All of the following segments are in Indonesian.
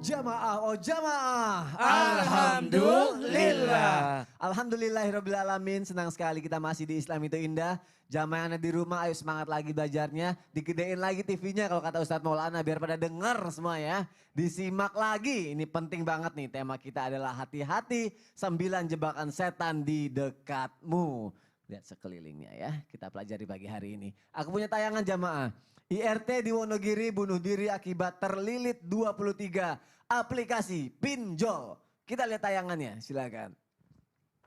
Jamaah, oh jamaah. Alhamdulillah. Alhamdulillahirrabbilalamin. Senang sekali kita masih di Islam itu indah. Jamaah yang ada di rumah, ayo semangat lagi belajarnya. Digedein lagi TV-nya kalau kata Ustadz Maulana biar pada denger semua ya. Disimak lagi, ini penting banget nih. Tema kita adalah hati-hati 9 jebakan setan di dekatmu. Lihat sekelilingnya ya, kita pelajari pagi hari ini. Aku punya tayangan jamaah. IRT di Wonogiri bunuh diri akibat terlilit 23 aplikasi pinjol. Kita lihat tayangannya, silakan.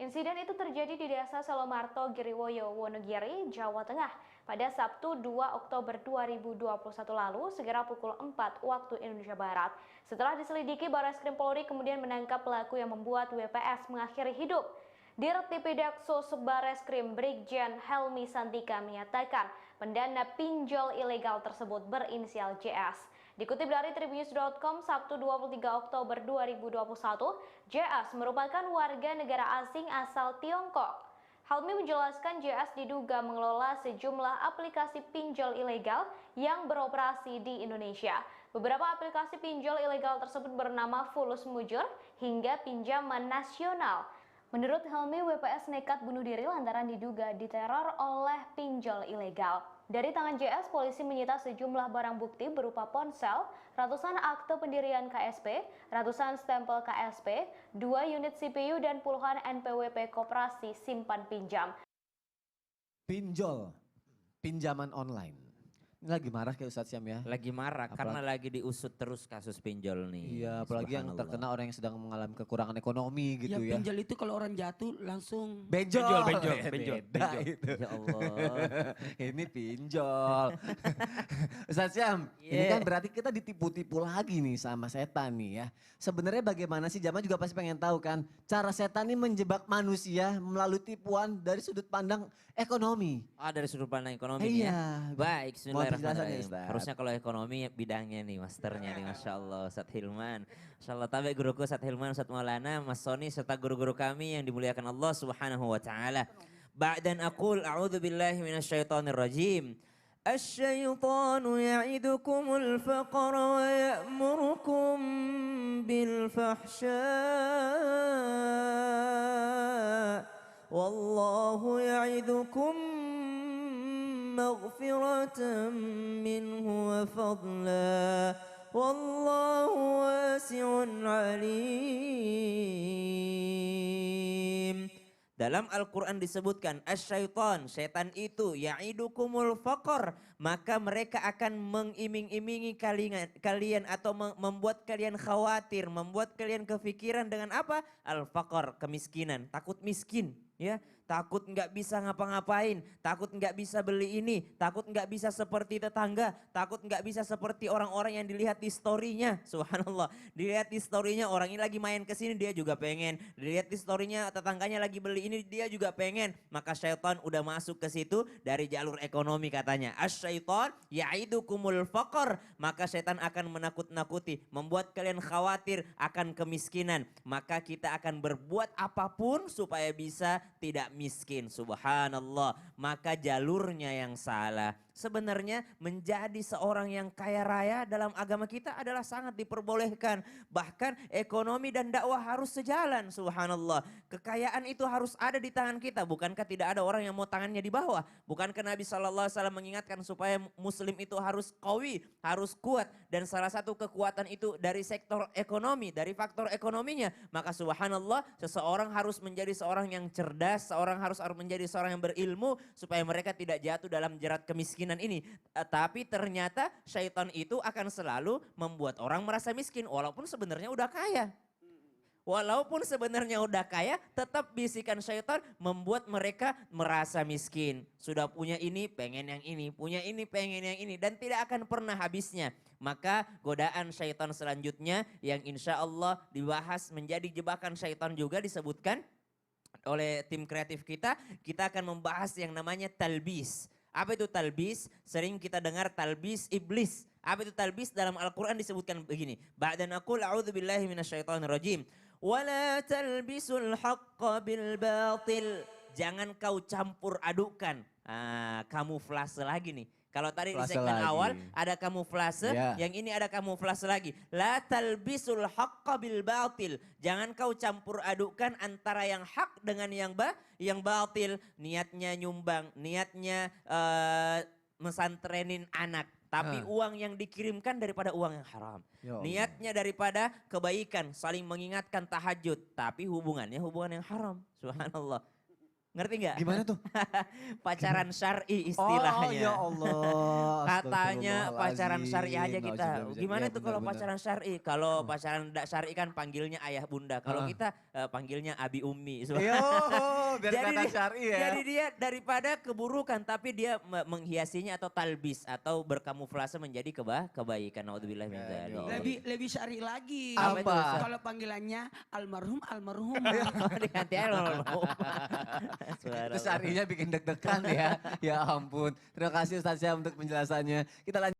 Insiden itu terjadi di Desa Salomarto, Giriwoyo, Wonogiri, Jawa Tengah pada Sabtu 2 Oktober 2021 lalu, segera pukul 4 waktu Indonesia Barat. Setelah diselidiki, Barreskrim Polri kemudian menangkap pelaku yang membuat WPS mengakhiri hidup. Dirtipidakso Barreskrim Brigjen Helmi Santika menyatakan pendana pinjol ilegal tersebut berinisial JS. Dikutip dari Tribunnews.com Sabtu 23 Oktober 2021, JS merupakan warga negara asing asal Tiongkok. Helmi menjelaskan JS diduga mengelola sejumlah aplikasi pinjol ilegal yang beroperasi di Indonesia. Beberapa aplikasi pinjol ilegal tersebut bernama Fulus Mujur hingga Pinjaman Nasional. Menurut Helmi, WPS nekat bunuh diri lantaran diduga diteror oleh pinjol ilegal. Dari tangan JS, polisi menyita sejumlah barang bukti berupa ponsel, ratusan akte pendirian KSP, ratusan stempel KSP, 2 unit CPU, dan puluhan NPWP Koperasi Simpan Pinjam. Pinjol, pinjaman online. Ini lagi marah kayak Ustadz Syam ya. Lagi marah karena lagi diusut terus kasus pinjol nih. Iya, apalagi yang terkena orang yang sedang mengalami kekurangan ekonomi gitu ya. Pinjol itu kalau orang jatuh langsung benjol. Beda Itu. Ya Allah. Ini pinjol. Ustadz Syam, ini kan berarti kita ditipu-tipu lagi nih sama setan nih ya. Sebenarnya bagaimana sih, jamaah juga pasti pengen tahu kan, cara setan ini menjebak manusia melalui tipuan dari sudut pandang ekonomi. Dari sudut pandang ekonomi Iya. ya. Baik, bismillahirrahmanirrahim. Ustaz. Harusnya kalau ekonomi bidangnya nih, masternya nih, Masya Allah, Ustadz Hilman. Masya Allah, tapi guruku Ustadz Hilman, Ustadz Maulana, Mas Soni, serta guru-guru kami yang dimuliakan Allah Subhanahu wa Ta'ala. Ba'dan aqul a'udzu billahi minasyaitonir rajim. Asy-syaitanu ya'idukumul faqra wa ya'murukum bil fahsya. Wallahu ya'idukum maghfiratan minhu wa fadla. Wallahu wasi'un alim. Dalam Al-Quran disebutkan asyaiton, setan itu ya'idukumul faqr, maka mereka akan mengiming-imingi kalian atau membuat kalian khawatir, membuat kalian kefikiran dengan apa? Al-faqr, kemiskinan, takut miskin. Ya, takut nggak bisa ngapa-ngapain, takut nggak bisa beli ini, takut nggak bisa seperti tetangga, takut nggak bisa seperti orang-orang yang dilihat di story-nya. Subhanallah, dilihat di story-nya orang ini lagi main ke sini dia juga pengen, dilihat di story-nya tetangganya lagi beli ini dia juga pengen. Maka syaitan udah masuk ke situ dari jalur ekonomi katanya. Asy-syaitan ya'idukumul faqr, maka syaitan akan menakut-nakuti, membuat kalian khawatir akan kemiskinan. Maka kita akan berbuat apapun supaya bisa tidak miskin, subhanallah. Maka jalurnya yang salah. Sebenarnya menjadi seorang yang kaya raya dalam agama kita adalah sangat diperbolehkan. Bahkan ekonomi dan dakwah harus sejalan, subhanallah. Kekayaan itu harus ada di tangan kita. Bukankah tidak ada orang yang mau tangannya di bawah? Bukankah Nabi SAW mengingatkan supaya muslim itu harus qawi, harus kuat. Dan salah satu kekuatan itu dari sektor ekonomi, dari faktor ekonominya. Maka subhanallah, seseorang harus menjadi seorang yang cerdas, seorang harus menjadi seorang yang berilmu supaya mereka tidak jatuh dalam jerat kemiskinan ini. Tapi ternyata syaitan itu akan selalu membuat orang merasa miskin walaupun sebenarnya udah kaya. Walaupun sebenarnya udah kaya, tetap bisikan syaitan membuat mereka merasa miskin. Sudah punya ini, pengen yang ini, punya ini, pengen yang ini, dan tidak akan pernah habisnya. Maka godaan syaitan selanjutnya yang insya Allah dibahas menjadi jebakan syaitan juga disebutkan oleh tim kreatif kita akan membahas yang namanya talbis. Apa itu talbis? Sering kita dengar talbis iblis. Apa itu talbis? Dalam Al-Quran disebutkan begini. Ba'dan aqul a'udzu billahi minasyaitonir rajim. Wala talbisul haqqa bil batil. Jangan kau campur adukan. Kamuflase lagi nih. Kalau tadi di Kamuflase segmen lagi. awal ada kamuflase, Ya. yang ini ada kamuflase lagi. La talbisul haqqa bil batil. Jangan kau campur adukkan antara yang hak dengan yang batil. Niatnya nyumbang, niatnya mesantrenin anak. Tapi uang yang dikirimkan daripada uang yang haram. Ya Allah. Niatnya daripada kebaikan, saling mengingatkan tahajud. Tapi hubungannya hubungan yang haram. Subhanallah. Ngerti nggak? Gimana tuh? Pacaran syar'i Oh istilahnya. ya Allah. Katanya pacaran syar'i aja Astagfirullahaladzim. kita. Nauzubillah. Gimana Ya, tuh kalau benar-benar. pacaran syar'i? Kalau pacaran tidak syar'i kan panggilnya ayah bunda. Kalau kita panggilnya abi ummi. Yo, biar kelihatan syar'i ya. Jadi dia daripada keburukan tapi dia menghiasinya atau talbis atau berkamuflase menjadi kebaikan. Naudzubillah min Ya, dzalik. ya lebih syari lagi. Apa itu, Ustaz? Kalau panggilannya almarhum. Diganti aja loh. Itu syar'inya bikin deg-degan ya. Ya ampun. Terima kasih Ustaz Syah untuk penjelasannya. Kita lanjut.